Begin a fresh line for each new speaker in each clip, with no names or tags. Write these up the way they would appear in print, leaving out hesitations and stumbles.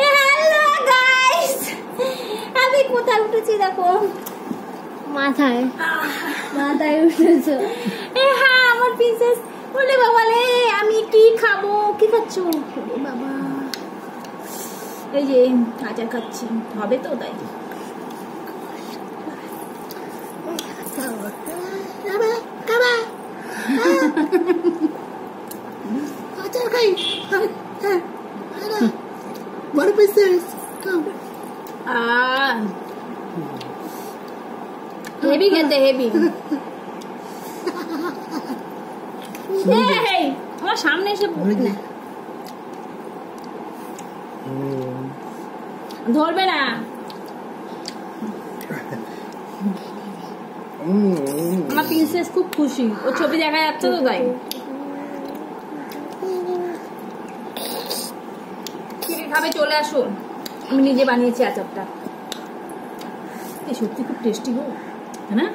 Hello guys, আমি কোথায় উঠেছি দেখো, মাথায় উঠেছো। হ্যাঁ আমার প্রিন্সেস। বলে বাবা রে আমি কি খাবো? কি খাচ্ছো? বাবা এই যে আচার খাচ্ছি, হবে তো তাই। আচার খাই। বড় প্রিন্সেস হেভি খেতে, হেভি। আমার সামনে এসে ধরবে না। আমার প্রিন্সেস খুব খুশি, ও ছবি দেখা যাচ্ছে তো তাই। খাবে চলে আসো, আমি নিজে বানিয়েছি আচারটা। সত্যি খুব টেস্টি গো, না?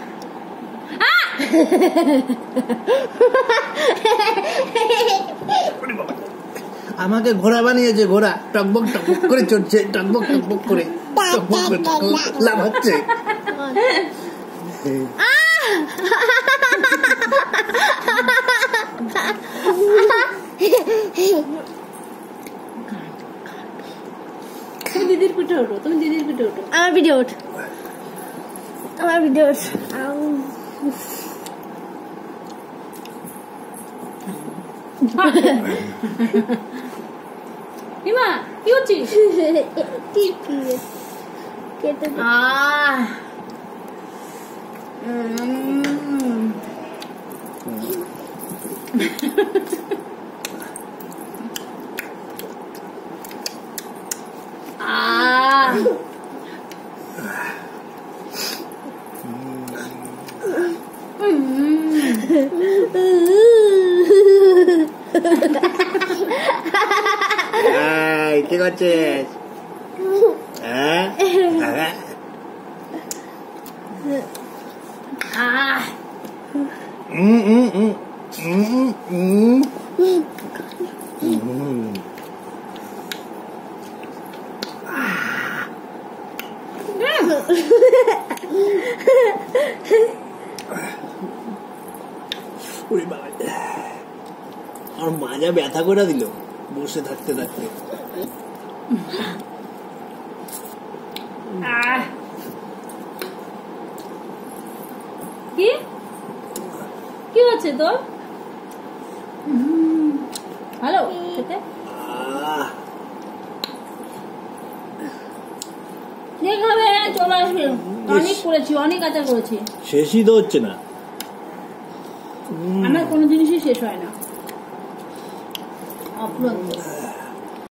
আমাকে ঘোড়া বানিয়েছে, ঘোড়া টকবক টকবক করে চড়ছে, টকবক টকবক করে লাভ হচ্ছে।
তুমি দিদির পিঠে ওঠো, তুমি দিদির পিঠে ওঠো। আমার ভিডিও ওঠ, আমার ভিডিও ওঠ। হিমা কি হচ্ছিস?
কি করছিস? আর মাজা ব্যথা করে দিল বসে থাকতে থাকতে।
কি কি হচ্ছে তোর? হ্যালো খেতে দেখবে চলে আসবে। অনেক করেছি, অনেক আচার করেছি,
শেষই তো হচ্ছে না।
আমার কোনো জিনিসই শেষ হয় না। অপ্রত